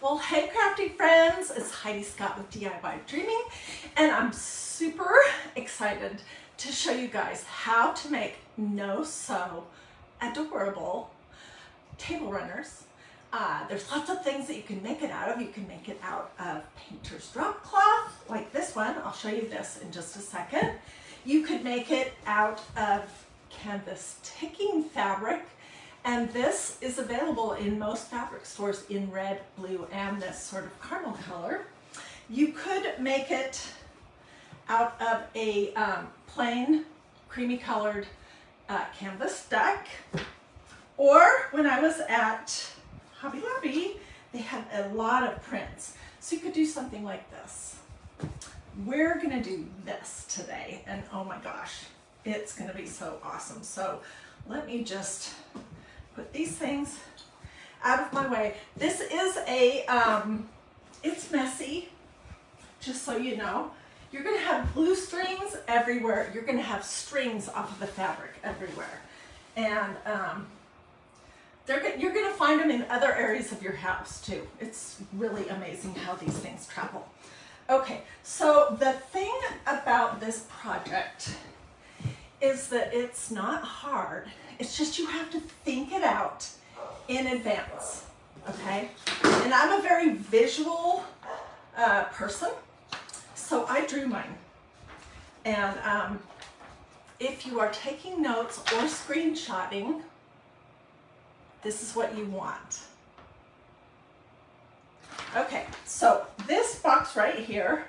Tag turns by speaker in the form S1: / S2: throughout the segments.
S1: Well, hey crafty friends, it's Hiedi Scott with DiyDreaming, and I'm super excited to show you guys how to make no-sew adorable table runners. There's lots of things that you can make it out of. You can make it out of painter's drop cloth, like this one. I'll show you this in just a second. You could make it out of canvas ticking fabric, and this is available in most fabric stores in red, blue, and this sort of caramel color. You could make it out of a plain creamy colored canvas duck, or when I was at Hobby Lobby, they had a lot of prints. So you could do something like this. We're gonna do this today, and oh my gosh, it's gonna be so awesome. So let me just put these things out of my way. This is a, it's messy, just so you know. You're gonna have blue strings everywhere. You're gonna have strings off of the fabric everywhere. And you're gonna find them in other areas of your house too. It's really amazing how these things travel. Okay, so the thing about this project is that it's not hard. It's just you have to think it out in advance, okay? And I'm a very visual person, so I drew mine. And if you are taking notes or screenshotting, this is what you want. Okay, so this box right here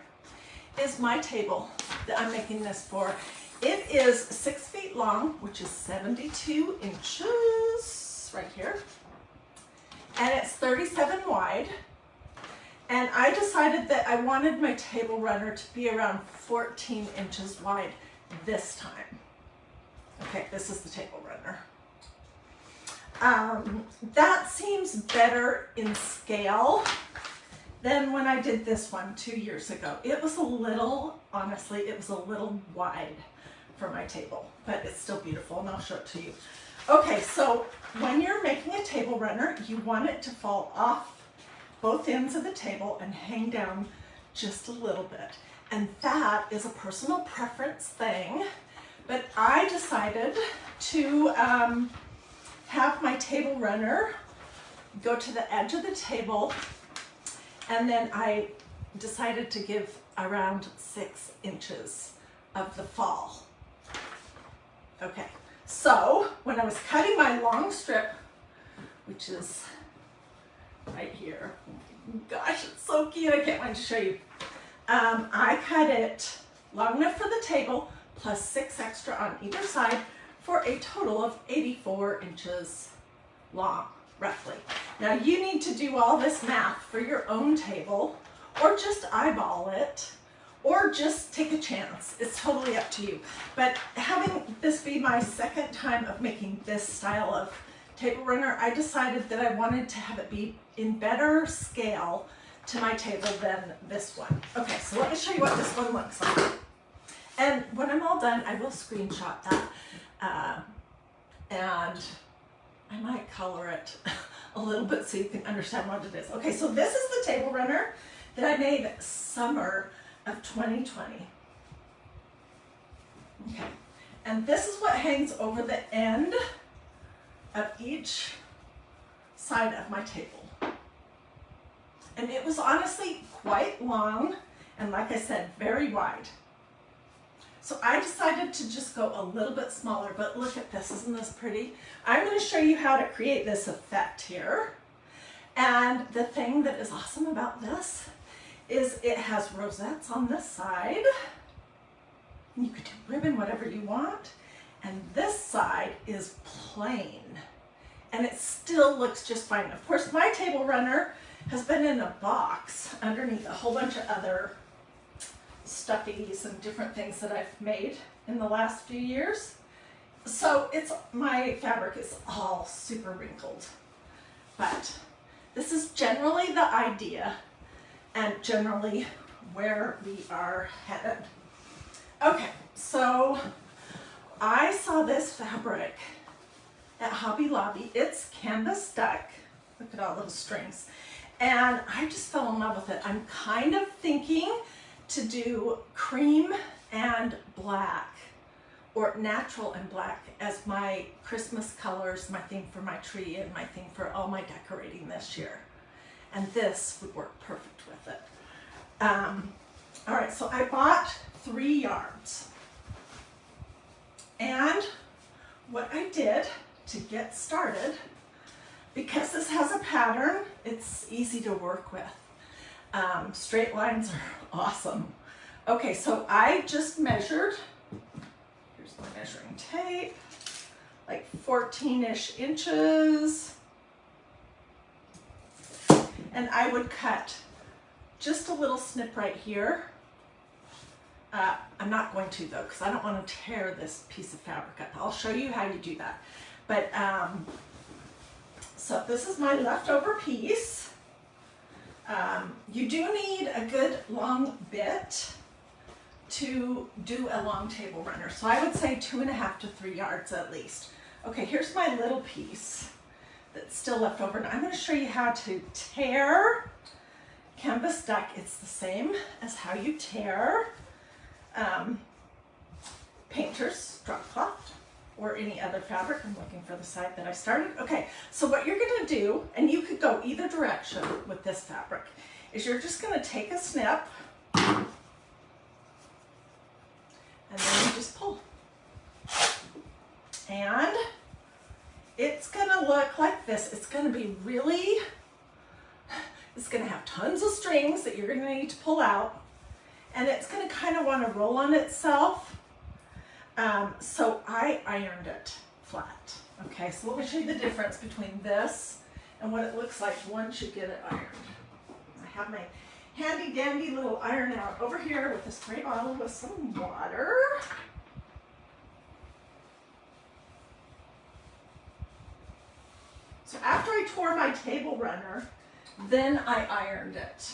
S1: is my table that I'm making this for. It is 6 feet long, which is 72 inches right here, and it's 37 wide. And I decided that I wanted my table runner to be around 14 inches wide this time. Okay, this is the table runner. That seems better in scale than when I did this one 2 years ago. It was a little, honestly, it was a little wide for my table, but it's still beautiful, and I'll show it to you. Okay, so when you're making a table runner, you want it to fall off both ends of the table and hang down just a little bit. And that is a personal preference thing, but I decided to have my table runner go to the edge of the table, and then I decided to give around 6 inches of the fall. Okay, so when I was cutting my long strip, which is right here, gosh, it's so cute, I can't wait to show you. I cut it long enough for the table, plus 6 extra on either side, for a total of 84 inches long, roughly. Now you need to do all this math for your own table, or just eyeball it, or just take a chance. It's totally up to you. But having this be my second time of making this style of table runner, I decided that I wanted to have it be in better scale to my table than this one. Okay, so let me show you what this one looks like. And when I'm all done, I will screenshot that. And I might color it a little bit so you can understand what it is. Okay, so this is the table runner that I made summer of 2020. Okay, and this is what hangs over the end of each side of my table. And it was honestly quite long, and like I said, very wide. So I decided to just go a little bit smaller, but look at this, isn't this pretty? I'm going to show you how to create this effect here. And the thing that is awesome about this is it has rosettes on this side. You could do ribbon, whatever you want. And this side is plain. And it still looks just fine. Of course, my table runner has been in a box underneath a whole bunch of other stuffies and different things that I've made in the last few years. So my fabric is all super wrinkled. But this is generally the idea and generally where we are headed. Okay, so I saw this fabric at Hobby Lobby. It's canvas duck. Look at all those strings. And I just fell in love with it. I'm kind of thinking to do cream and black, or natural and black, as my Christmas colors, my theme for my tree and my theme for all my decorating this year. And this would work perfect with it. All right, so I bought 3 yards. And what I did to get started, because this has a pattern, it's easy to work with. Straight lines are awesome. Okay, so I just measured, here's my measuring tape, like 14-ish inches. And I would cut just a little snip right here. I'm not going to though, because I don't want to tear this piece of fabric up. I'll show you how you do that. But so this is my leftover piece. You do need a good long bit to do a long table runner. So I would say 2.5 to 3 yards at least. Okay, here's my little piece that's still left over. Now I'm going to show you how to tear canvas duck. It's the same as how you tear painter's drop cloth or any other fabric. I'm looking for the side that I started. Okay, so what you're going to do, and you could go either direction with this fabric, is you're just going to take a snip and then you just pull. And it's going to look like this. It's going to be really, it's going to have tons of strings that you're going to need to pull out. And it's going to kind of want to roll on itself. So I ironed it flat. Okay, so let me show you the difference between this and what it looks like once you get it ironed. I have my handy dandy little iron out over here with a spray bottle with some water. So after I tore my table runner, then I ironed it.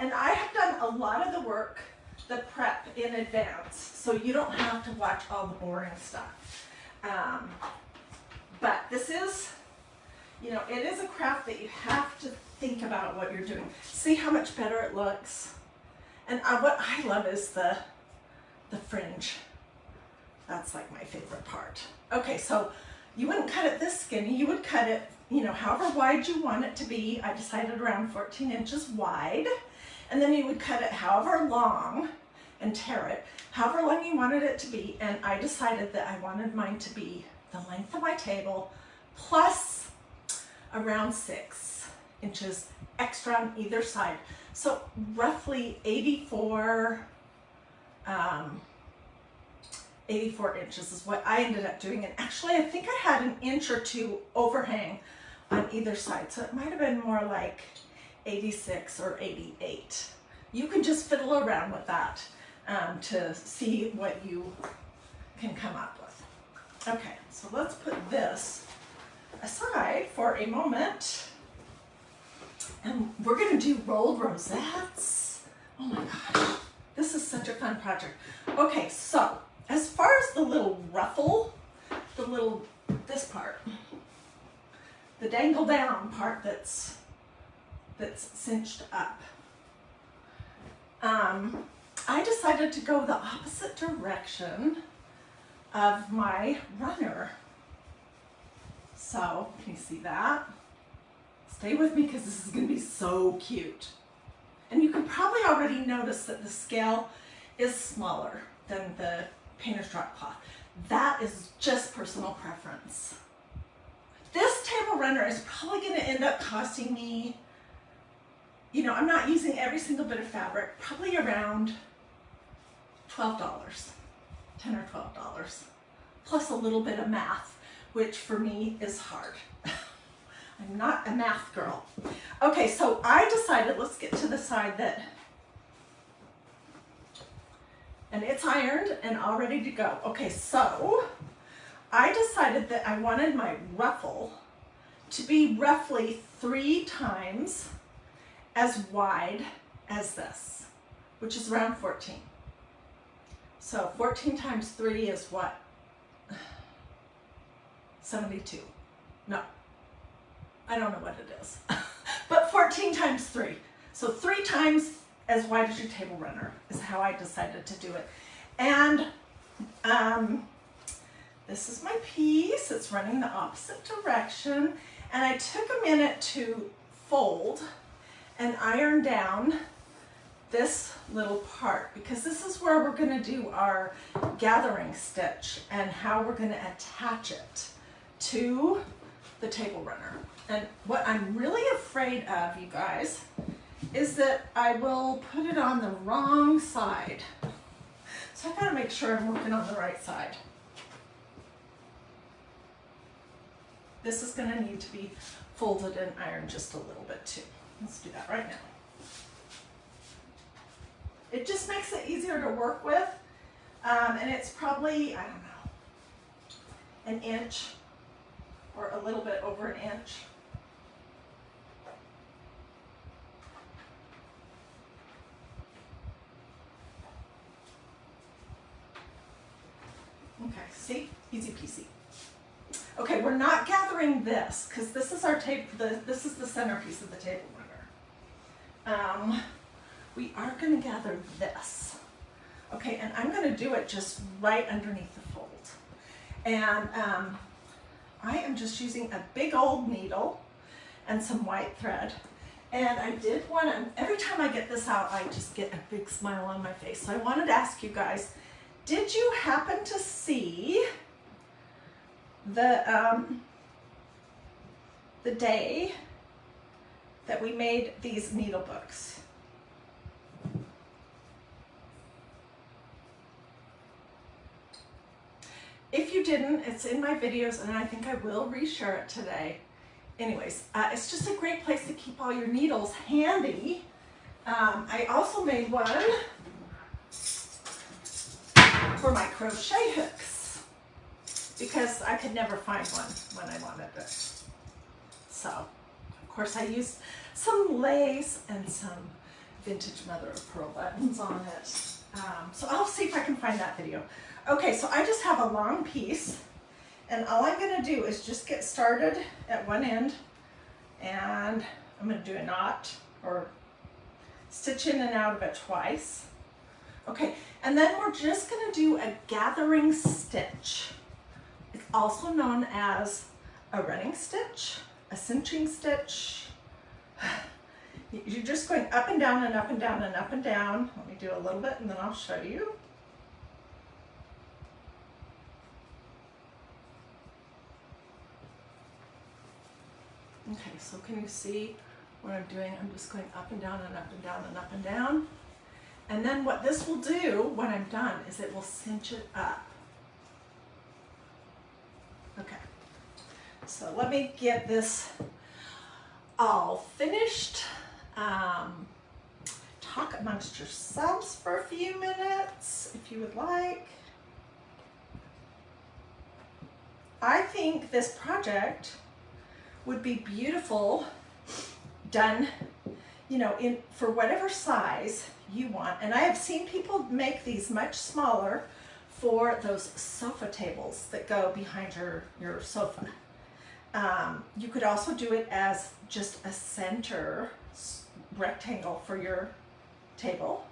S1: And I have done a lot of the work, the prep in advance, so you don't have to watch all the boring stuff. But this is, you know, it is a craft that you have to think about what you're doing. See how much better it looks? And what I love is the fringe. That's like my favorite part. Okay, so you wouldn't cut it this skinny. You would cut it, you know, however wide you want it to be. I decided around 14 inches wide. And then you would cut it however long and tear it, however long you wanted it to be. And I decided that I wanted mine to be the length of my table plus around 6 inches extra on either side. So roughly 84 inches is what I ended up doing. And actually, I think I had an inch or 2 overhang on either side. So it might have been more like 86 or 88. You can just fiddle around with that to see what you can come up with. Okay, so let's put this aside for a moment. And we're going to do rolled rosettes. Oh my gosh, this is such a fun project. Okay, so as far as the little ruffle, this part, the dangle down part that's cinched up, I decided to go the opposite direction of my runner. So, can you see that? Stay with me because this is going to be so cute. And you can probably already notice that the scale is smaller than the painter's drop cloth. That is just personal preference. This table runner is probably going to end up costing me, you know, I'm not using every single bit of fabric, probably around $12, $10 or $12, plus a little bit of math, which for me is hard. I'm not a math girl. Okay, so I decided, let's get to the side that, and it's ironed and all ready to go. Okay, so I decided that I wanted my ruffle to be roughly 3 times as wide as this, which is around 14. So 14 times 3 is what? 72. no, I don't know what it is, but 14 times 3. So 3 times as wide as your table runner is how I decided to do it. And this is my piece. It's running the opposite direction. And I took a minute to fold and iron down this little part, because this is where we're going to do our gathering stitch and how we're going to attach it to the table runner. And what I'm really afraid of, you guys, is that I will put it on the wrong side. So I gotta make sure I'm working on the right side. This is gonna need to be folded and ironed just a little bit too. Let's do that right now. It just makes it easier to work with. And it's probably, I don't know, an inch or a little bit over an inch. Okay, see? Easy peasy. Okay, we're not gathering this because this is our table. This is the centerpiece of the table runner. We are going to gather this. Okay, and I'm going to do it just right underneath the fold. And I am just using a big old needle and some white thread. And I did want to, every time I get this out, I just get a big smile on my face. So I wanted to ask you guys, did you happen to see the day that we made these needle books? If you didn't, it's in my videos and I think I will reshare it today. Anyways, it's just a great place to keep all your needles handy. I also made one for my crochet hooks because I could never find one when I wanted it. So, of course, I used some lace and some vintage mother of pearl buttons on it. So I'll see if I can find that video. Okay, so I just have a long piece and all I'm going to do is just get started at one end and I'm going to do a knot or stitch in and out of it twice. Okay, and then we're just going to do a gathering stitch. It's also known as a running stitch, a cinching stitch. You're just going up and down and up and down and up and down. Let me do a little bit and then I'll show you. Okay, so can you see what I'm doing? I'm just going up and down and up and down and up and down. And then what this will do when I'm done is it will cinch it up. Okay, so let me get this all finished. Talk amongst yourselves for a few minutes if you would like. I think this project would be beautiful done, you know, for whatever size you want. And I have seen people make these much smaller for those sofa tables that go behind your sofa. You could also do it as just a center rectangle for your table,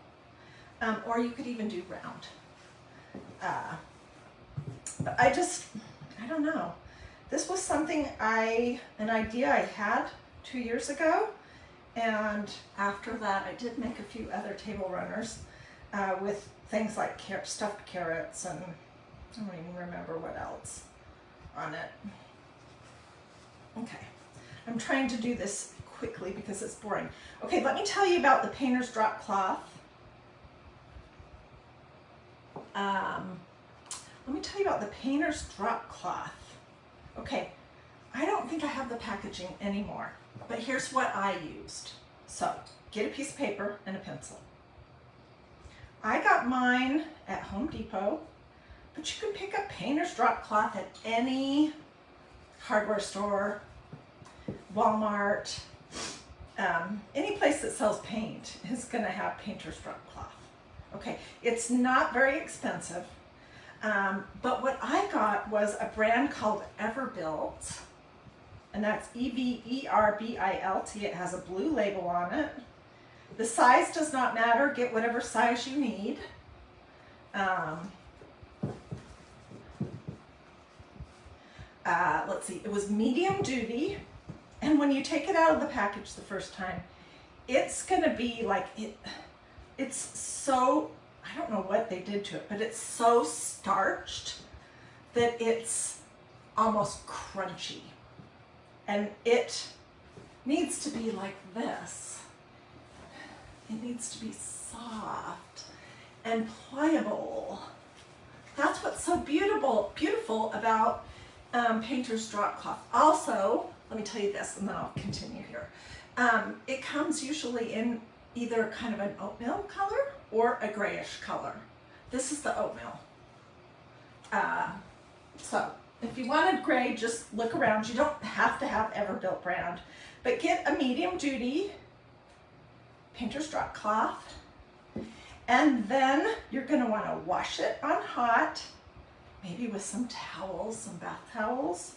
S1: or you could even do round. But I don't know. This was something an idea I had 2 years ago, and after that I did make a few other table runners with things like stuffed carrots and I don't even remember what else on it. Okay, I'm trying to do this quickly because it's boring. Okay, let me tell you about the painter's drop cloth. Let me tell you about the painter's drop cloth. Okay, I don't think I have the packaging anymore, but here's what I used. So, get a piece of paper and a pencil. I got mine at Home Depot, but you can pick up painter's drop cloth at any hardware store, Walmart, any place that sells paint is going to have painter's drop cloth. Okay, it's not very expensive, but what I got was a brand called Everbuilt, and that's Everbilt. It has a blue label on it. The size does not matter. Get whatever size you need. Let's see, it was medium duty, and when you take it out of the package the first time, it's gonna be like, it's so, I don't know what they did to it, but it's so starched that it's almost crunchy. And it needs to be like this. It needs to be soft and pliable. That's what's so beautiful about painter's drop cloth. Also, let me tell you this, and then I'll continue here. It comes usually in either kind of an oatmeal color or a grayish color. This is the oatmeal. So if you wanted gray, just look around. You don't have to have Everbilt brand, but get a medium duty painter's drop cloth, and then you're going to want to wash it on hot, maybe with some towels, some bath towels,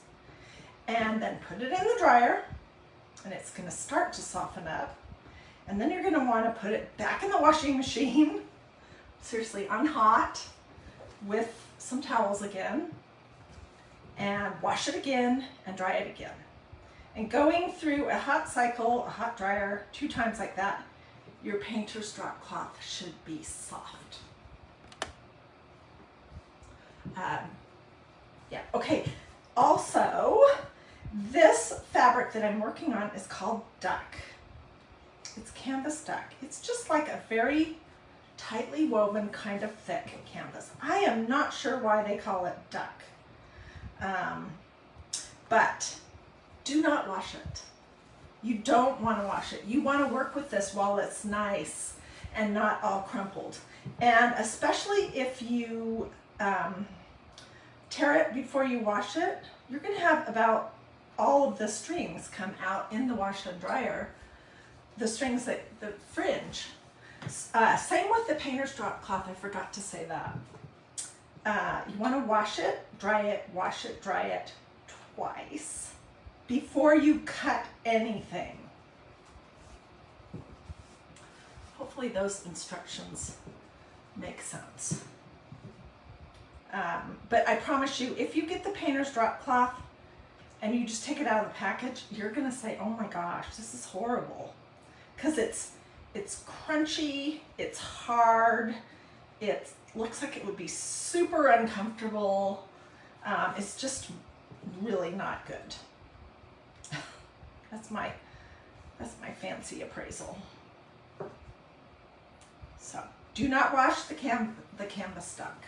S1: and then put it in the dryer, and it's going to start to soften up. And then you're going to want to put it back in the washing machine, seriously, on hot, with some towels again, and wash it again and dry it again. And going through a hot cycle, a hot dryer, 2 times like that, your painter's drop cloth should be soft. Yeah, okay. Also, this fabric that I'm working on is called duck. It's canvas duck. It's just like a very tightly woven kind of thick canvas. I am not sure why they call it duck. But do not wash it. You don't want to wash it. You want to work with this while it's nice and not all crumpled. And especially if you tear it before you wash it, you're going to have about all of the strings come out in the wash and dryer. The strings that the fringe. Same with the painter's drop cloth. I forgot to say that. You want to wash it, dry it, wash it, dry it twice before you cut anything. Hopefully those instructions make sense. But I promise you, if you get the painter's drop cloth and you just take it out of the package, you're gonna say, oh my gosh, this is horrible. Because it's crunchy, it's hard, it looks like it would be super uncomfortable. It's just really not good. That's my fancy appraisal. So do not wash the canvas duck.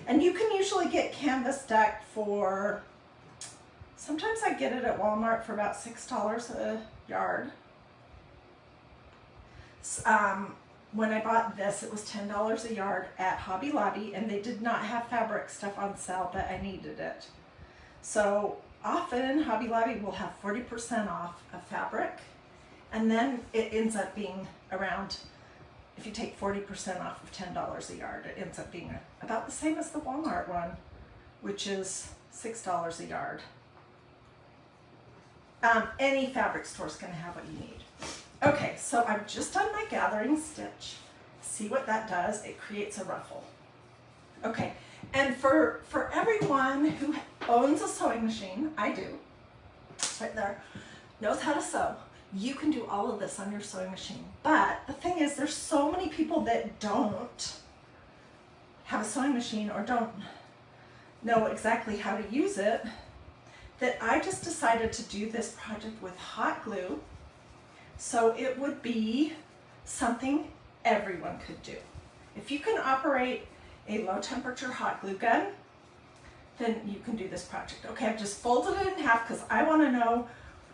S1: And you can usually get canvas duck for, sometimes I get it at Walmart for about $6 a yard. When I bought this, it was $10 a yard at Hobby Lobby, and they did not have fabric stuff on sale, but I needed it. So often Hobby Lobby will have 40% off of fabric, and then it ends up being around, if you take 40% off of $10 a yard, it ends up being about the same as the Walmart one, which is $6 a yard. Any fabric store is going to have what you need. Okay, so I've just done my gathering stitch. See what that does? It creates a ruffle. Okay, and for everyone who owns a sewing machine, I do, it's right there, knows how to sew, you can do all of this on your sewing machine. But the thing is, there's so many people that don't have a sewing machine or don't know exactly how to use it, that I just decided to do this project with hot glue. So it would be something everyone could do. If you can operate a low temperature hot glue gun, then you can do this project. Okay, I've just folded it in half because I want to know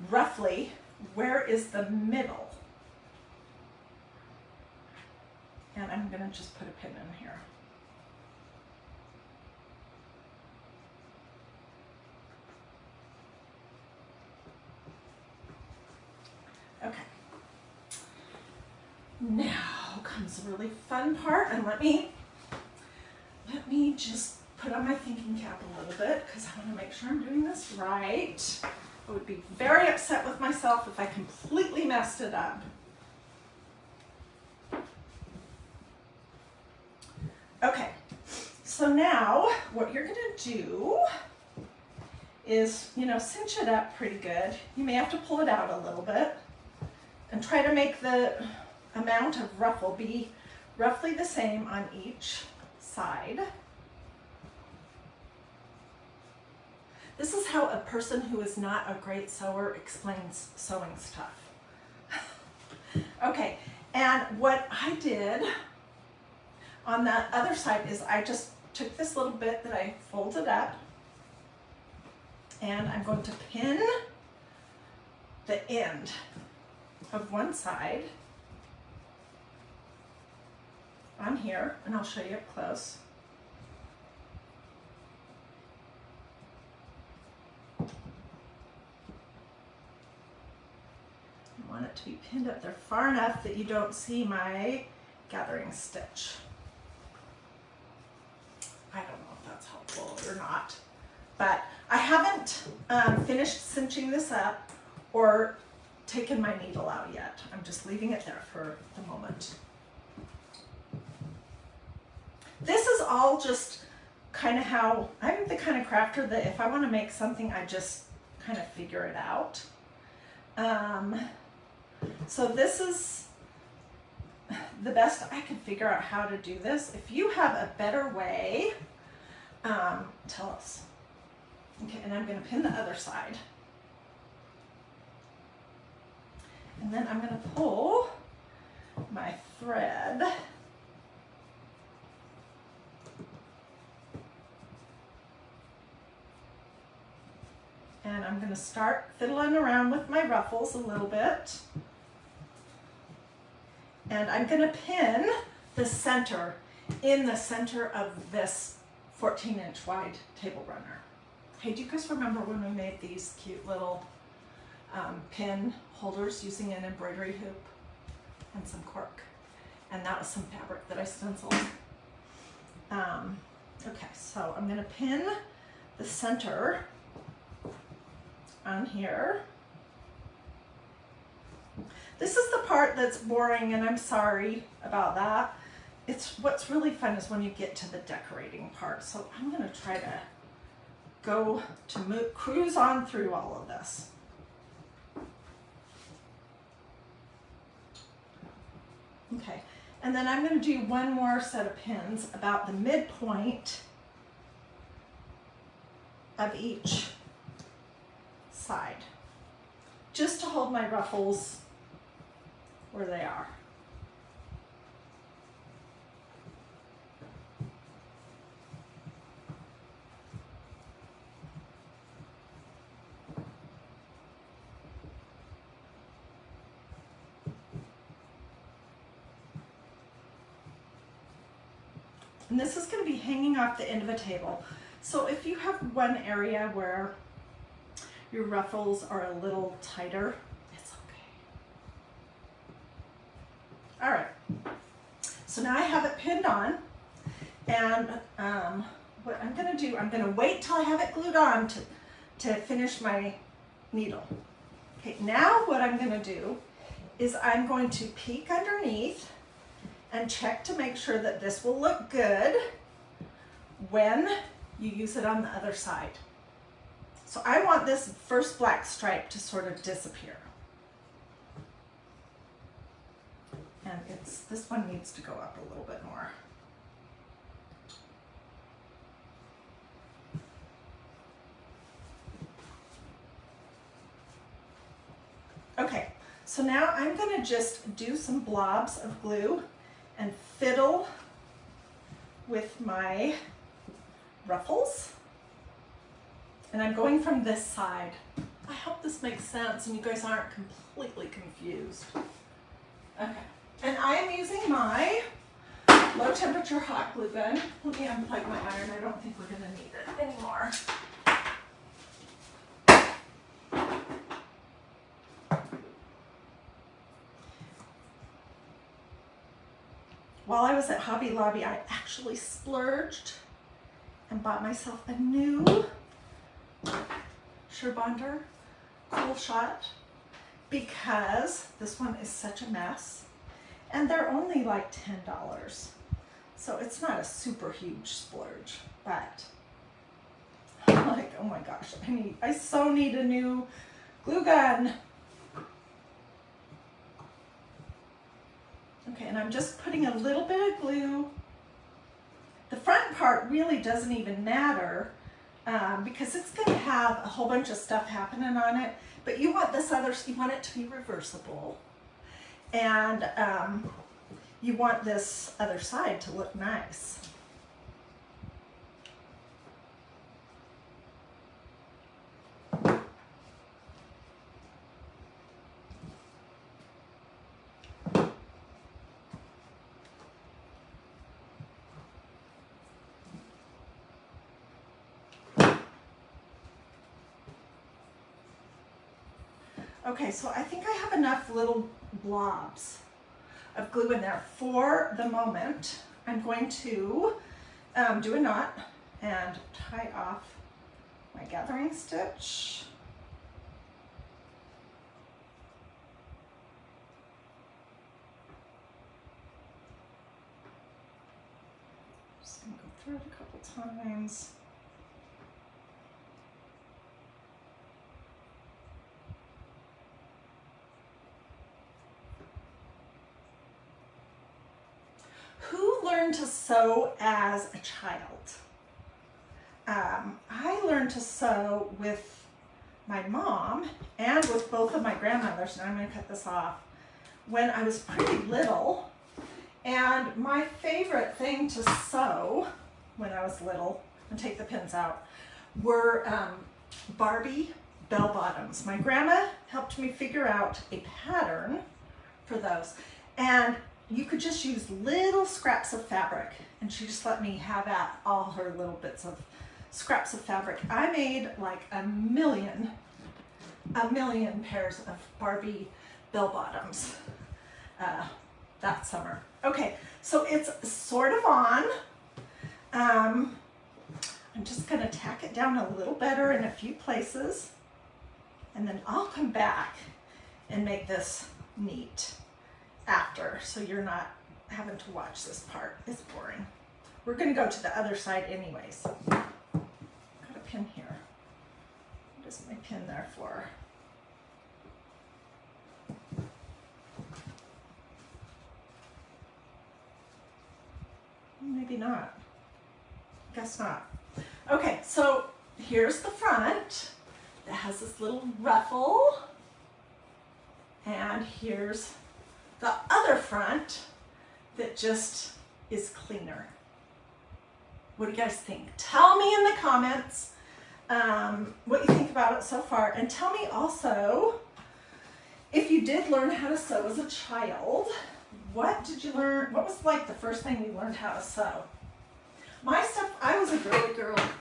S1: roughly where is the middle. And I'm going to just put a pin in here. Okay. Now comes the really fun part, and let me just put on my thinking cap a little bit because I want to make sure I'm doing this right. I would be very upset with myself if I completely messed it up. Okay, so now what you're gonna do is, you know, cinch it up pretty good. You may have to pull it out a little bit and try to make the amount of ruffle be roughly the same on each side. This is how a person who is not a great sewer explains sewing stuff. Okay, and what I did on the other side is I just took this little bit that I folded up and I'm going to pin the end of one side on here, and I'll show you up close. I want it to be pinned up there far enough that you don't see my gathering stitch. I don't know if that's helpful or not, but I haven't finished cinching this up or taken my needle out yet. I'm just leaving it there for the moment. This is all just kind of how, I'm the kind of crafter that if I want to make something, I just kind of figure it out. So this is the best I can figure out how to do this. If you have a better way, tell us. Okay, and I'm going to pin the other side. And then I'm going to pull my thread and I'm going to start fiddling around with my ruffles a little bit. And I'm going to pin the center in the center of this 14-inch wide table runner. Hey, do you guys remember when we made these cute little pin holders using an embroidery hoop and some cork? And that was some fabric that I stenciled. Okay, so I'm going to pin the center on here. This is the part that's boring, and I'm sorry about that. It's what's really fun is when you get to the decorating part. So I'm going to try to go to cruise on through all of this. Okay, and then I'm going to do one more set of pins about the midpoint of each side, just to hold my ruffles where they are. And this is going to be hanging off the end of a table. So if you have one area where your ruffles are a little tighter, it's okay. All right. So now I have it pinned on, and what I'm going to do, I'm going to wait till I have it glued on to finish my needle. Okay, now what I'm going to do is I'm going to peek underneath and check to make sure that this will look good when you use it on the other side. So I want this first black stripe to sort of disappear. And this one needs to go up a little bit more. Okay, so now I'm going to just do some blobs of glue and fiddle with my ruffles. And I'm going from this side. I hope this makes sense and you guys aren't completely confused. Okay, and I am using my low temperature hot glue gun. Let me unplug my iron. I don't think we're going to need it anymore. While I was at Hobby Lobby, I actually splurged and bought myself a new Surebonder Cool Shot because this one is such a mess, and they're only like $10. So it's not a super huge splurge, but I'm like, oh my gosh, I so need a new glue gun. Okay, and I'm just putting a little bit of glue. The front part really doesn't even matter because it's going to have a whole bunch of stuff happening on it, but you want you want it to be reversible. And you want this other side to look nice. Okay, so I think I have enough little blobs of glue in there for the moment. I'm going to do a knot and tie off my gathering stitch. Just gonna go through it a couple times. Who learned to sew as a child? I learned to sew with my mom and with both of my grandmothers, and I'm going to cut this off, when I was pretty little. And my favorite thing to sew when I was little, and take the pins out, were Barbie bell bottoms. My grandma helped me figure out a pattern for those. And you could just use little scraps of fabric, and she just let me have at all her little bits of scraps of fabric. I made like a million pairs of Barbie bell bottoms that summer. Okay, so it's sort of on. I'm just gonna tack it down a little better in a few places, and then I'll come back and make this neat after, so you're not having to watch this part. It's boring. We're going to go to the other side anyways. Got a pin here. What is my pin there for? Maybe not. Guess not. Okay, so here's the front. It has this little ruffle, and here's the other front that just is cleaner. What do you guys think? Tell me in the comments what you think about it so far, and tell me also if you did learn how to sew as a child. What did you learn? What was like the first thing you learned how to sew? My stuff, I was a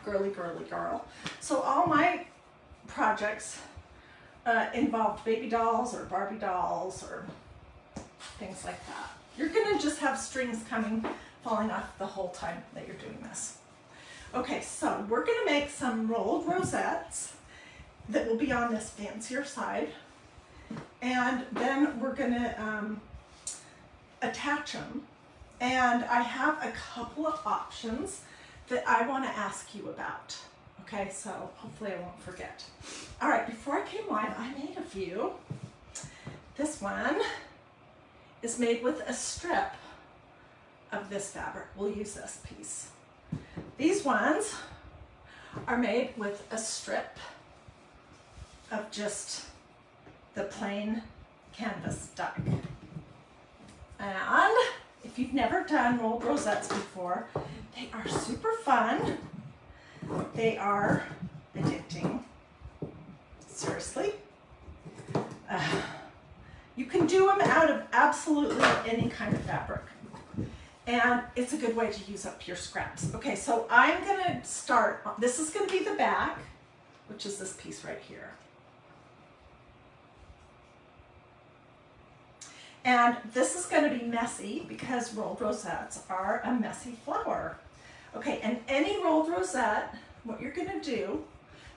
S1: girly girl. So all my projects involved baby dolls or Barbie dolls or things like that. You're gonna just have strings falling off the whole time that you're doing this. Okay, so we're gonna make some rolled rosettes that will be on this fancier side, and then we're gonna attach them. And I have a couple of options that I want to ask you about. Okay, so hopefully I won't forget. All right, before I came live, I made a few. This one is made with a strip of this fabric. We'll use this piece. These ones are made with a strip of just the plain canvas dye. And if you've never done rolled rosettes before, they are super fun. They are addicting. Seriously. You can do them out of absolutely any kind of fabric. And it's a good way to use up your scraps. Okay, so I'm gonna start, this is gonna be the back, which is this piece right here. And this is going to be messy because rolled rosettes are a messy flower. Okay, and any rolled rosette, what you're gonna do,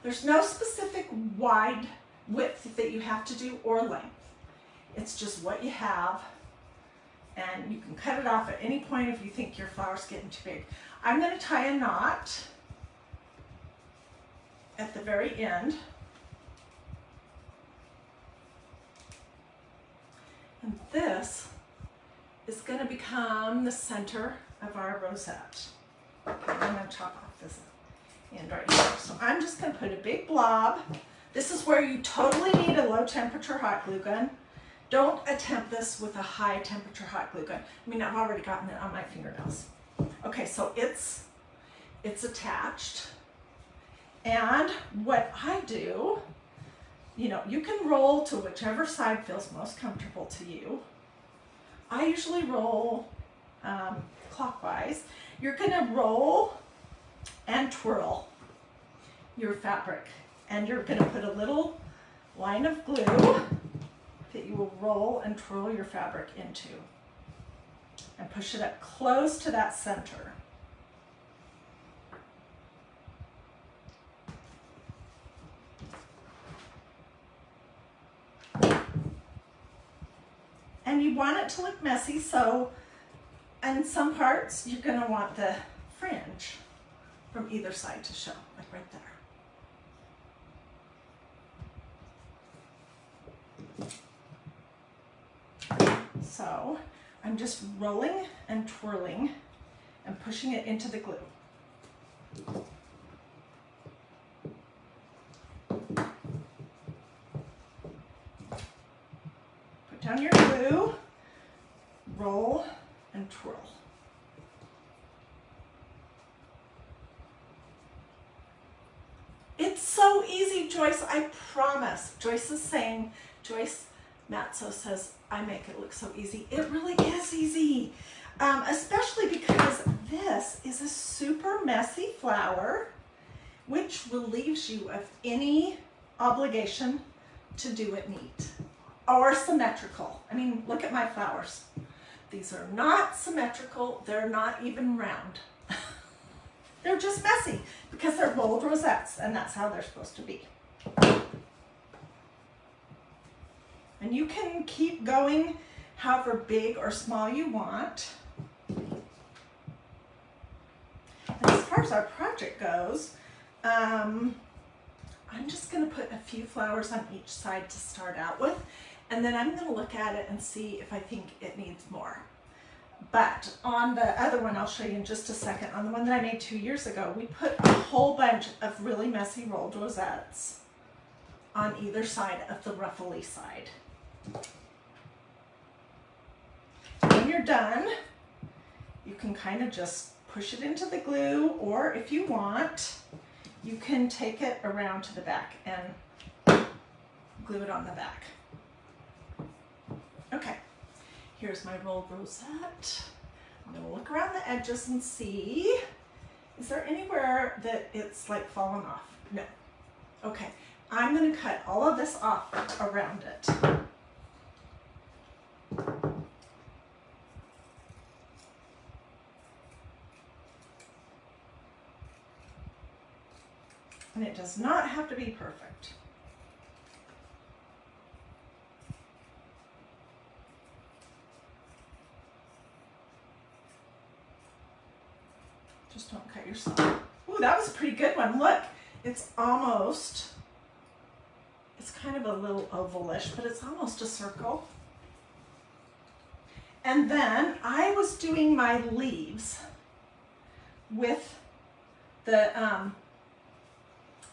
S1: there's no specific wide width that you have to do or length. It's just what you have, and you can cut it off at any point if you think your flower's getting too big. I'm gonna tie a knot at the very end. And this is gonna become the center of our rosette. Okay, I'm gonna chop off this end right here. So I'm just gonna put a big blob. This is where you totally need a low temperature hot glue gun. Don't attempt this with a high temperature hot glue gun. I mean, I've already gotten it on my fingernails. Okay, so it's attached. And what I do, you know, you can roll to whichever side feels most comfortable to you. I usually roll clockwise. You're gonna roll and twirl your fabric, and you're gonna put a little line of glue that you will roll and twirl your fabric into and push it up close to that center. And you want it to look messy, so in some parts you're going to want the fringe from either side to show, like right there. So I'm just rolling and twirling and pushing it into the glue. Put down your glue, roll and twirl. It's so easy, Joyce, I promise. Joyce is saying, Joyce Matzo says, I make it look so easy. It really is easy, especially because this is a super messy flower, which relieves you of any obligation to do it neat or symmetrical. I mean, look at my flowers. These are not symmetrical. They're not even round. They're just messy because they're rolled rosettes, and that's how they're supposed to be. And you can keep going however big or small you want. And as far as our project goes, I'm just going to put a few flowers on each side to start out with, and then I'm going to look at it and see if I think it needs more. But on the other one, I'll show you in just a second, on the one that I made 2 years ago, we put a whole bunch of really messy rolled rosettes on either side of the ruffly side. When you're done, you can kind of just push it into the glue, or if you want, you can take it around to the back and glue it on the back. Okay, here's my rolled rosette. I'm gonna look around the edges and see, is there anywhere that it's like fallen off? No. Okay, I'm gonna cut all of this off around it. And it does not have to be perfect. Just don't cut yourself. Ooh, that was a pretty good one. Look, it's almost, it's kind of a little ovalish, but it's almost a circle. And then I was doing my leaves with the,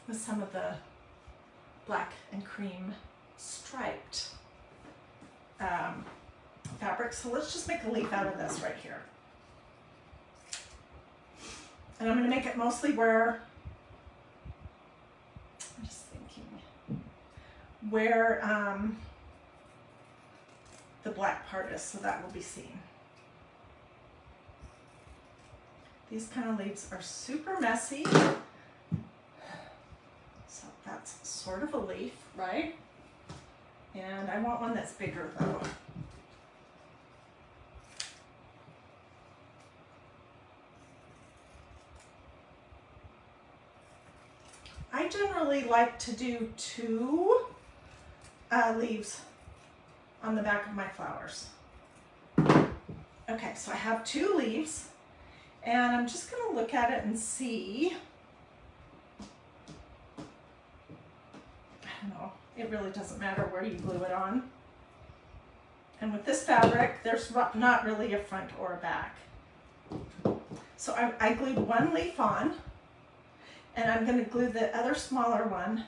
S1: with some of the black and cream striped fabric. So let's just make a leaf out of this right here. And I'm going to make it mostly where, I'm just thinking, where the black part is, so that will be seen. These kind of leaves are super messy. So that's sort of a leaf, right? And I want one that's bigger though. generally like to do 2 leaves on the back of my flowers. Okay, so I have 2 leaves, and I'm just going to look at it and see. I don't know, it really doesn't matter where you glue it on. And with this fabric, there's not really a front or a back. So I glued 1 leaf on, and I'm going to glue the other smaller one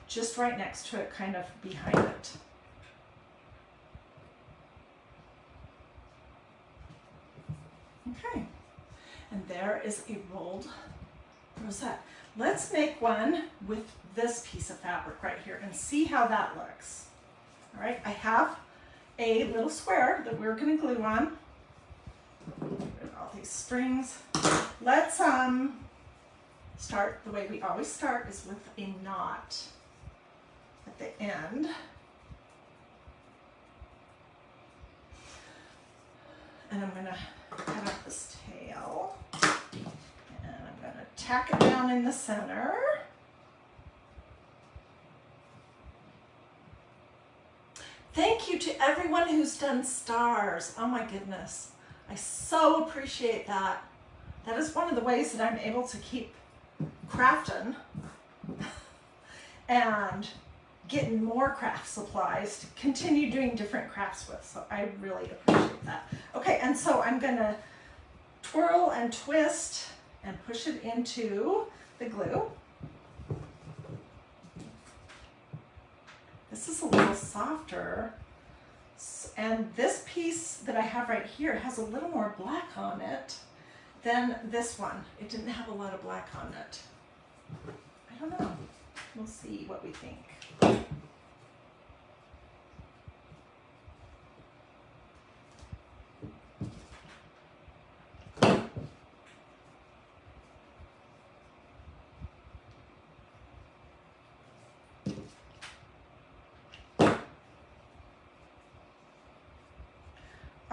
S1: just right next to it, kind of behind it. Okay, and there is a rolled rosette. Let's make one with this piece of fabric right here and see how that looks. All right, I have a little square that we're going to glue on. Get rid of all these strings. Let's start the way we always start, is with a knot at the end. And I'm going to cut out this tail, and I'm going to tack it down in the center. Thank you to everyone who's done stars. Oh my goodness, I so appreciate that. That is one of the ways that I'm able to keep crafting and getting more craft supplies to continue doing different crafts with. So I really appreciate that. Okay, and so I'm gonna twirl and twist and push it into the glue. This is a little softer, and this piece that I have right here has a little more black on it than this one. It didn't have a lot of black on it. I don't know. We'll see what we think.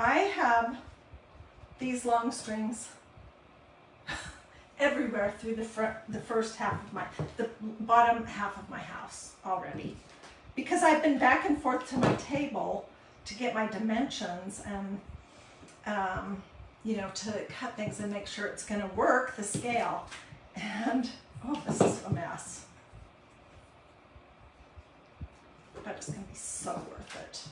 S1: I have these long strings everywhere through the first half of the bottom half of my house already, because I've been back and forth to my table to get my dimensions and you know, to cut things and make sure it's going to work the scale. And oh, this is a mess, but it's going to be so worth it.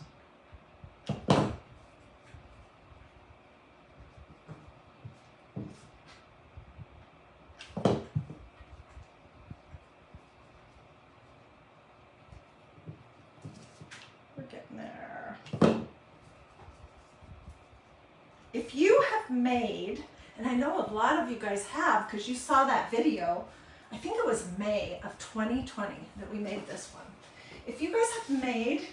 S1: If you have made, and I know a lot of you guys have because you saw that video, I think it was May of 2020 that we made this one. If you guys have made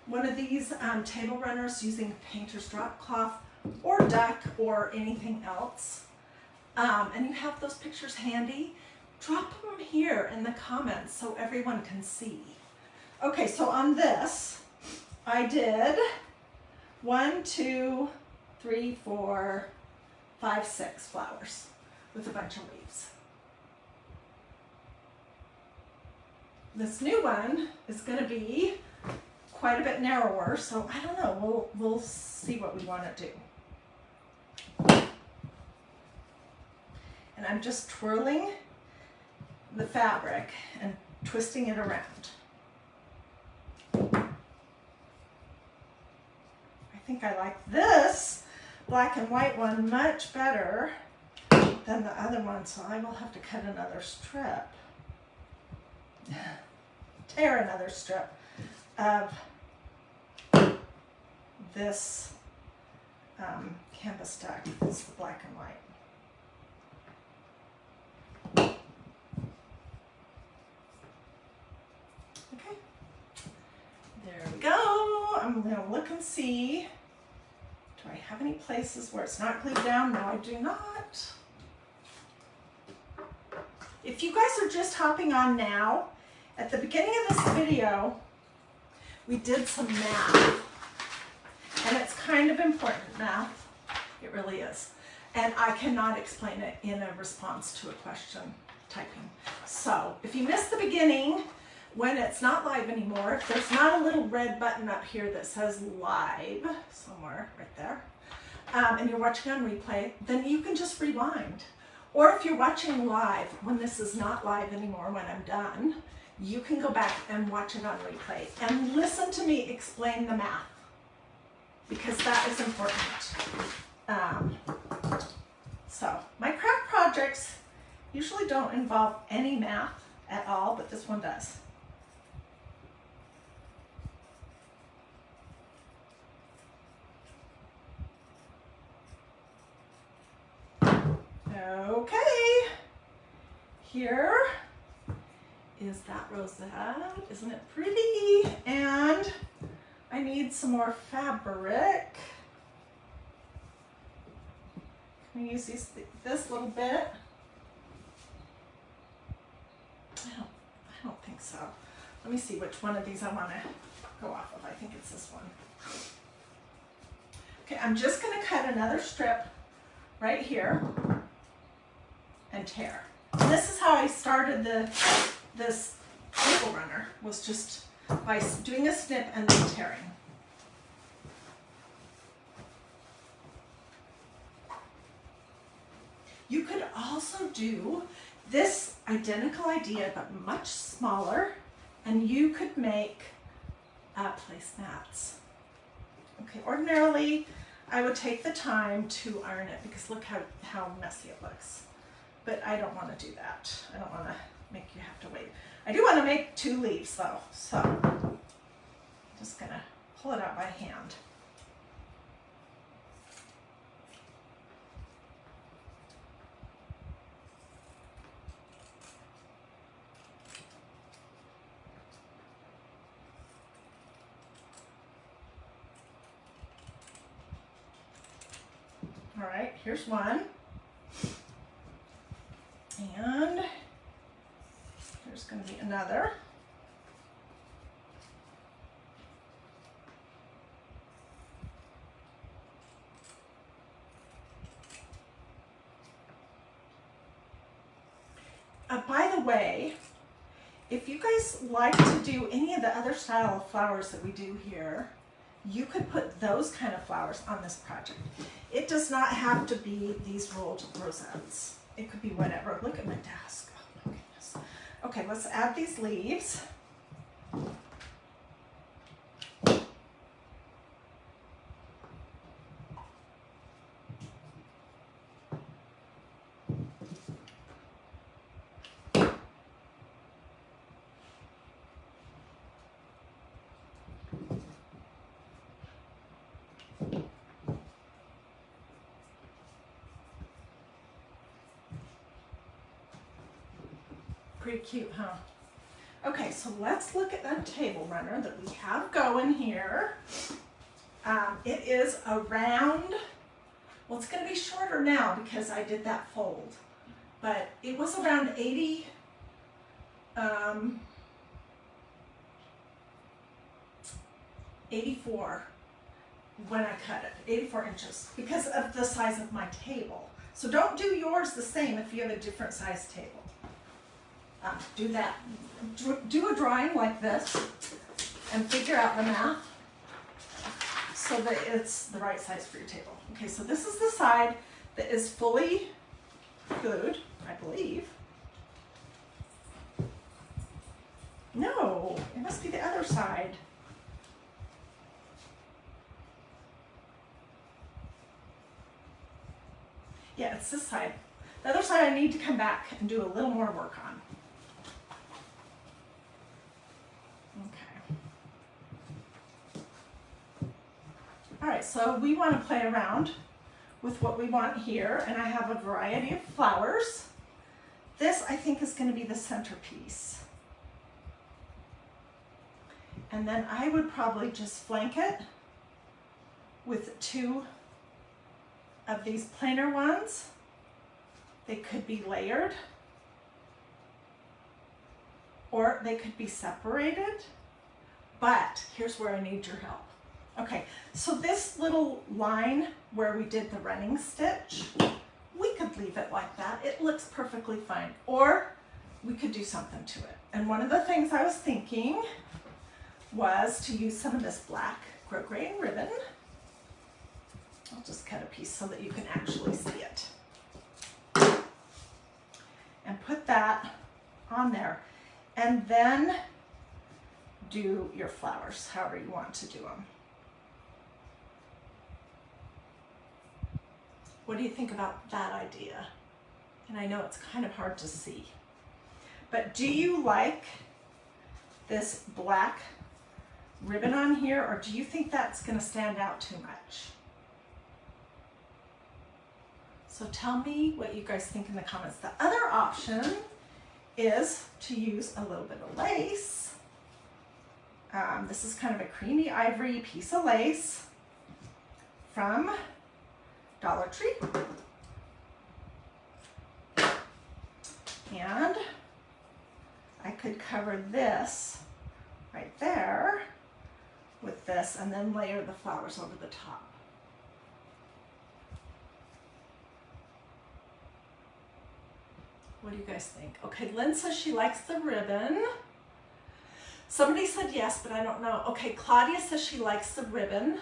S1: one of these table runners using painter's drop cloth or duck or anything else, and you have those pictures handy, drop them here in the comments so everyone can see. Okay, so on this, I did 1, 2, 3, 4, 5, 6 flowers with a bunch of leaves. This new one is going to be quite a bit narrower, so I don't know, we'll see what we want to do. And I'm just twirling the fabric and twisting it around. I think I like this black and white one much better than the other one, so I will have to cut another strip, tear another strip of this canvas duck. It's the black and white. Okay, there we go. I'm going to look and see. Do I have any places where it's not glued down? No, I do not. If you guys are just hopping on now, at the beginning of this video, we did some math. And it's kind of important math. It really is. And I cannot explain it in a response to a question. typing. So if you missed the beginning, when it's not live anymore, if there's not a little red button up here that says live, somewhere right there, and you're watching on replay, then you can just rewind. Or if you're watching live, when this is not live anymore, when I'm done, you can go back and watch it on replay and listen to me explain the math, because that is important. So my craft projects usually don't involve any math at all, but this one does. Okay, here is that rosette. Isn't it pretty? And I need some more fabric. Can we use this little bit? I don't think so. Let me see which one of these I want to go off of. I think it's this one. Okay, I'm just going to cut another strip right here and tear. And this is how I started this table runner, was just by doing a snip and then tearing. You could also do this identical idea, but much smaller, and you could make placemats. Okay, ordinarily I would take the time to iron it, because look how messy it looks. But I don't want to do that. I don't want to make you have to wait. I do want to make 2 leaves though, so I'm just gonna pull it out by hand. All right, here's one. And there's going to be another. By the way, if you guys like to do any of the other style of flowers that we do here, you could put those kind of flowers on this project. It does not have to be these rolled rosettes. It could be whatever. Look at my desk. Oh my goodness. Okay, let's add these leaves. Pretty cute, huh? Okay, so let's look at that table runner that we have going here. It is around, well, it's going to be shorter now because I did that fold, but it was around 84 when I cut it, 84 inches, because of the size of my table. So don't do yours the same if you have a different size table. Do that. Do a drawing like this and figure out the math so that it's the right size for your table. Okay, so this is the side that is fully glued, I believe. No, it must be the other side. Yeah, it's this side. The other side I need to come back and do a little more work on. All right, so we want to play around with what we want here, and I have a variety of flowers. This, I think, is going to be the centerpiece. And then I would probably just flank it with 2 of these plainer ones. They could be layered, or they could be separated, but here's where I need your help. Okay, so this little line where we did the running stitch, we could leave it like that. It looks perfectly fine. Or we could do something to it. And one of the things I was thinking was to use some of this black grosgrain ribbon. I'll just cut a piece so that you can actually see it. And put that on there. And then do your flowers however you want to do them. What do you think about that idea? And I know it's kind of hard to see. But do you like this black ribbon on here, or do you think that's going to stand out too much? So tell me what you guys think in the comments. The other option is to use a little bit of lace. This is kind of a creamy ivory piece of lace from Dollar Tree. And I could cover this right there with this and then layer the flowers over the top. What do you guys think? Okay, Lynn says she likes the ribbon. Somebody said yes, but I don't know. Okay, Claudia says she likes the ribbon.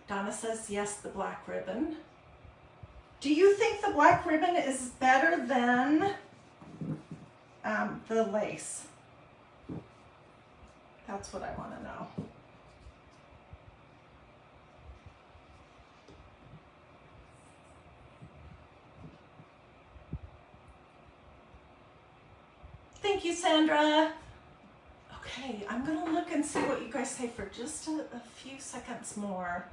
S1: Donna says yes, the black ribbon. Do you think the black ribbon is better than the lace? That's what I want to know. Thank you, Sandra. Okay, I'm gonna look and see what you guys say for just a few seconds more.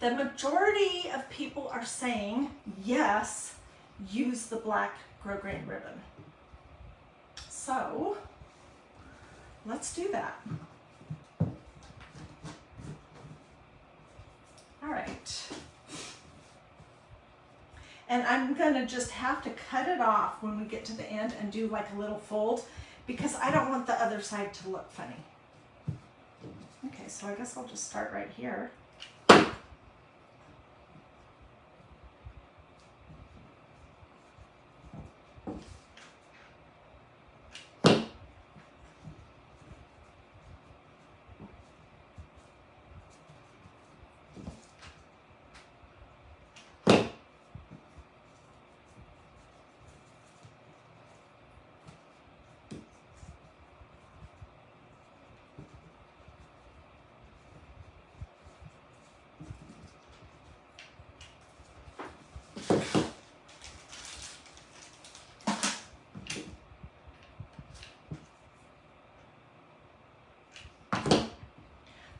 S1: The majority of people are saying, yes, use the black grosgrain ribbon. So, let's do that. All right. And I'm gonna just have to cut it off when we get to the end and do like a little fold because I don't want the other side to look funny. Okay, so I guess I'll just start right here.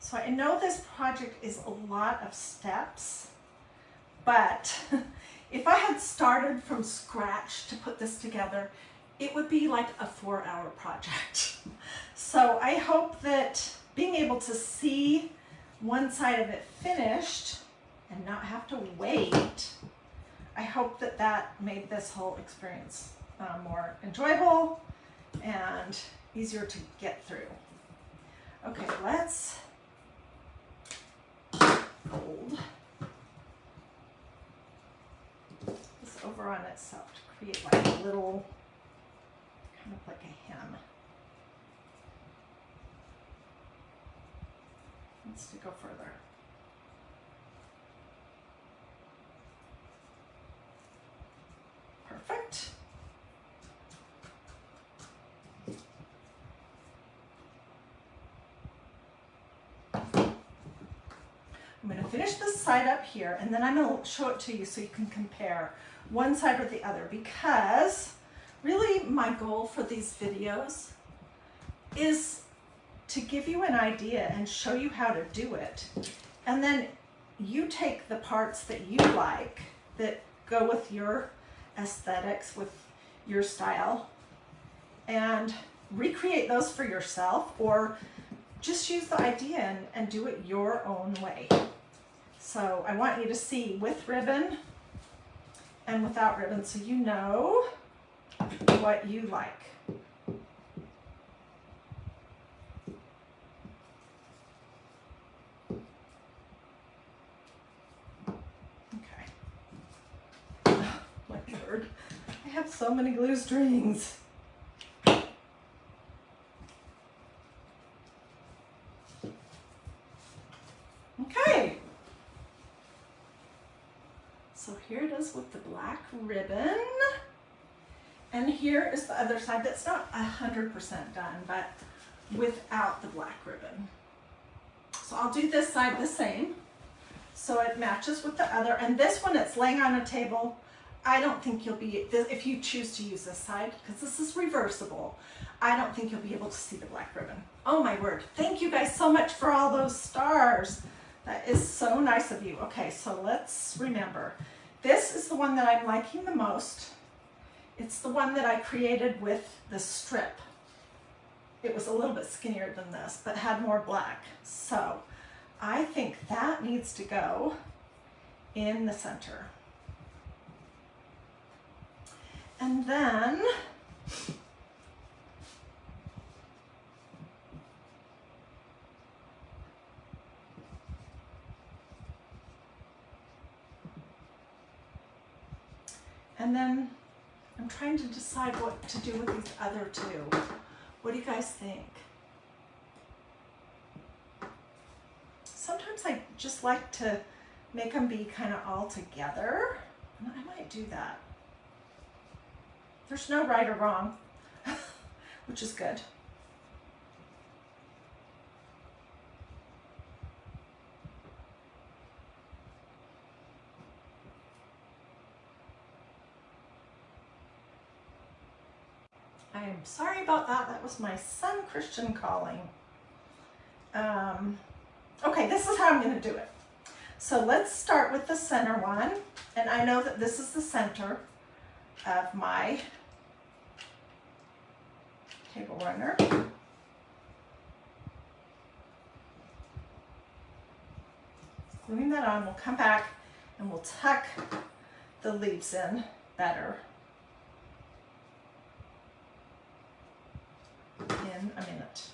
S1: So I know this project is a lot of steps, but if I had started from scratch to put this together, it would be like a 4-hour project. So I hope that being able to see one side of it finished and not have to wait, I hope that that made this whole experience more enjoyable and easier to get through. Okay, let's fold this over on itself to create like a little, kind of like a hem. Needs to go further. Perfect. I'm going to finish this side up here and then I'm going to show it to you so you can compare one side or the other, because really my goal for these videos is to give you an idea and show you how to do it, and then you take the parts that you like that go with your aesthetics, with your style, and recreate those for yourself, or just use the idea and do it your own way. So I want you to see with ribbon and without ribbon so you know what you like. Okay. Oh, my word. I have so many glue strings. is with the black ribbon. And here is the other side that's not 100% done, but without the black ribbon. So I'll do this side the same, so it matches with the other. And this one, it's laying on a table. I don't think you'll be, if you choose to use this side, because this is reversible, I don't think you'll be able to see the black ribbon. Oh my word. Thank you guys so much for all those stars. That is so nice of you. Okay, so let's remember. This is the one that I'm liking the most. It's the one that I created with the strip. It was a little bit skinnier than this, but had more black. So I think that needs to go in the center. And then I'm trying to decide what to do with these other two. What do you guys think? Sometimes I just like to make them be kind of all together. And I might do that. There's no right or wrong, which is good. I am sorry about that. That was my son Christian calling. Okay, this is how I'm going to do it. So let's start with the center one. And I know that this is the center of my table runner. Gluing that on, we'll come back and we'll tuck the leaves in better in a minute.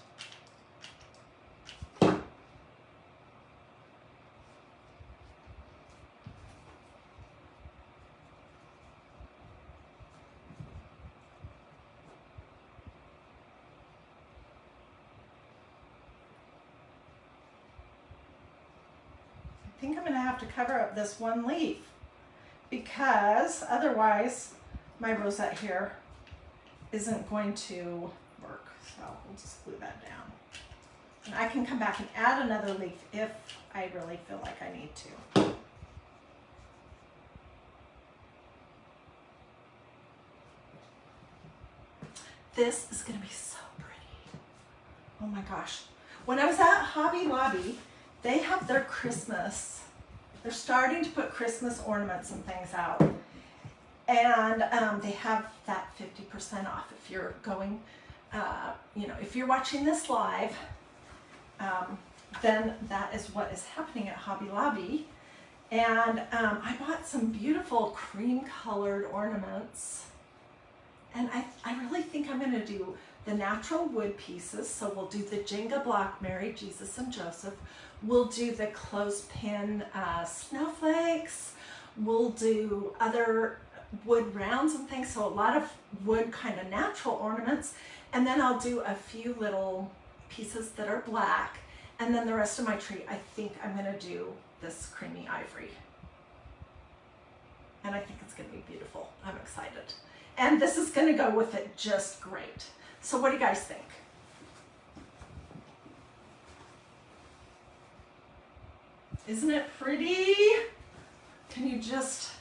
S1: I think I'm going to have to cover up this one leaf because otherwise my rosette here isn't going to work. So we'll just glue that down. And I can come back and add another leaf if I really feel like I need to. This is going to be so pretty. Oh my gosh. When I was at Hobby Lobby, they have their Christmas. They're starting to put Christmas ornaments and things out. And they have that 50% off if you're going, you know, if you're watching this live, then that is what is happening at Hobby Lobby. And I bought some beautiful cream colored ornaments. And I really think I'm going to do the natural wood pieces. So we'll do the Jenga block, Mary, Jesus, and Joseph. We'll do the clothespin snowflakes. We'll do other wood rounds and things. So a lot of wood kind of natural ornaments. And then I'll do a few little pieces that are black. And then the rest of my tree, I think I'm going to do this creamy ivory. And I think it's going to be beautiful. I'm excited. And this is going to go with it just great. So what do you guys think? Isn't it pretty? Can you just,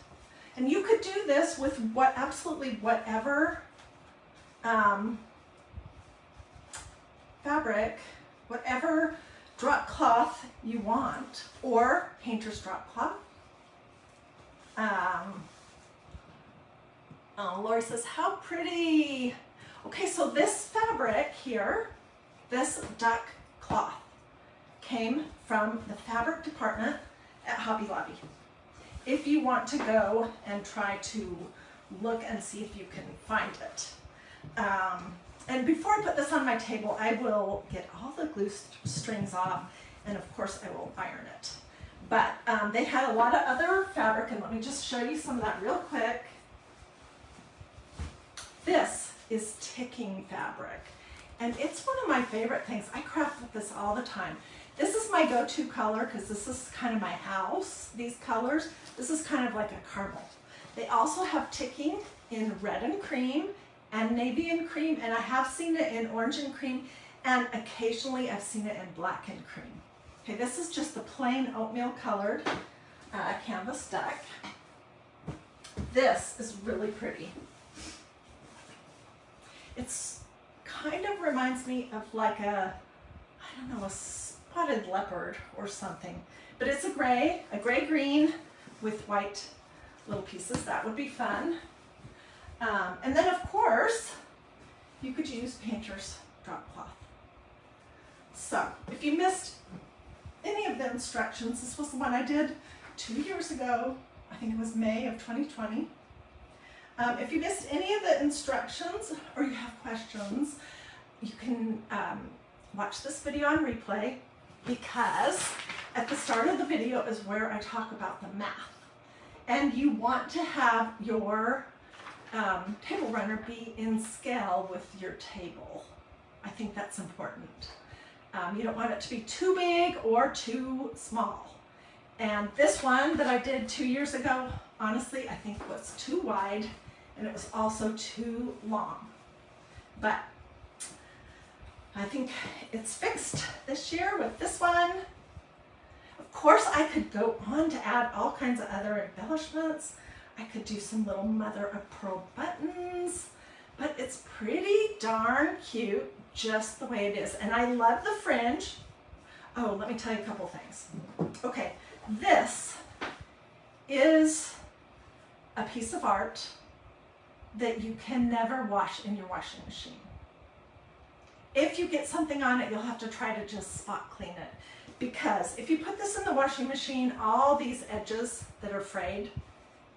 S1: and you could do this with absolutely whatever fabric, whatever drop cloth you want, or painter's drop cloth. Oh, Lori says, how pretty. Okay, so this fabric here, this duck cloth, came from the fabric department at Hobby Lobby. If you want to go and try to look and see if you can find it. And before I put this on my table, I will get all the glue strings off, and of course I will iron it. But they had a lot of other fabric, and let me just show you some of that real quick. This is ticking fabric, and it's one of my favorite things. I craft with this all the time. This is my go-to color because this is kind of my house, these colors. This is kind of like a caramel. They also have ticking in red and cream and navy and cream, and I have seen it in orange and cream, and occasionally I've seen it in black and cream. Okay, this is just the plain oatmeal colored canvas deck. This is really pretty. It's kind of reminds me of like a, I don't know, a spotted leopard or something, but it's a gray green with white little pieces. That would be fun. And then of course, you could use painter's drop cloth. So if you missed any of the instructions, this was the one I did 2 years ago. I think it was May of 2020. If you missed any of the instructions or you have questions, you can watch this video on replay, because at the start of the video is where I talk about the math. And you want to have your table runner be in scale with your table. I think that's important. You don't want it to be too big or too small. And this one that I did 2 years ago, honestly, I think was too wide, and it was also too long. But I think it's fixed this year with this one. Of course, I could go on to add all kinds of other embellishments. I could do some little mother of pearl buttons, but it's pretty darn cute just the way it is. And I love the fringe. Oh, let me tell you a couple things. Okay, this is a piece of art that you can never wash in your washing machine. If you get something on it, you'll have to try to just spot clean it. Because if you put this in the washing machine, all these edges that are frayed,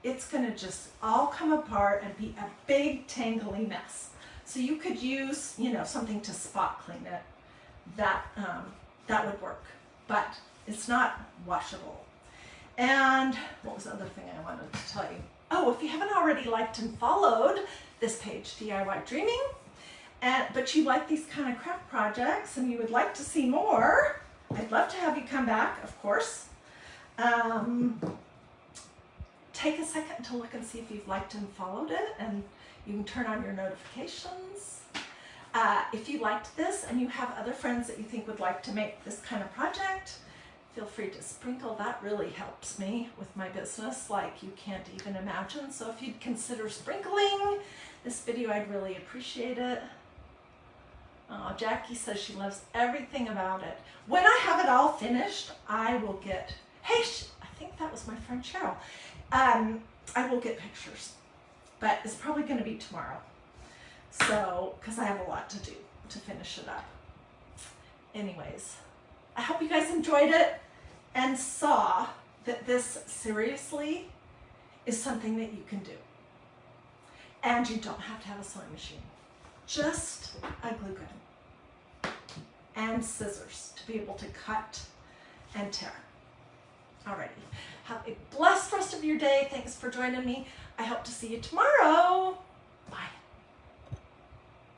S1: it's gonna just all come apart and be a big tangly mess. So you could use, you know, something to spot clean it. That would work, but it's not washable. And what was the other thing I wanted to tell you? Oh, if you haven't already liked and followed this page, DiyDreaming, but you like these kind of craft projects and you would like to see more, I'd love to have you come back, of course. Take a second to look and see if you've liked and followed it, and you can turn on your notifications. If you liked this and you have other friends that you think would like to make this kind of project, feel free to sprinkle. That really helps me with my business like you can't even imagine. So if you'd consider sprinkling this video, I'd really appreciate it. Oh, Jackie says she loves everything about it. When I have it all finished, I will get, hey, I think that was my friend Cheryl. I will get pictures, but it's probably going to be tomorrow. So, because I have a lot to do to finish it up. Anyways, I hope you guys enjoyed it and saw that this seriously is something that you can do. And you don't have to have a sewing machine. Just a glue gun and scissors to be able to cut and tear. Alrighty, have a blessed rest of your day. Thanks for joining me. I hope to see you tomorrow.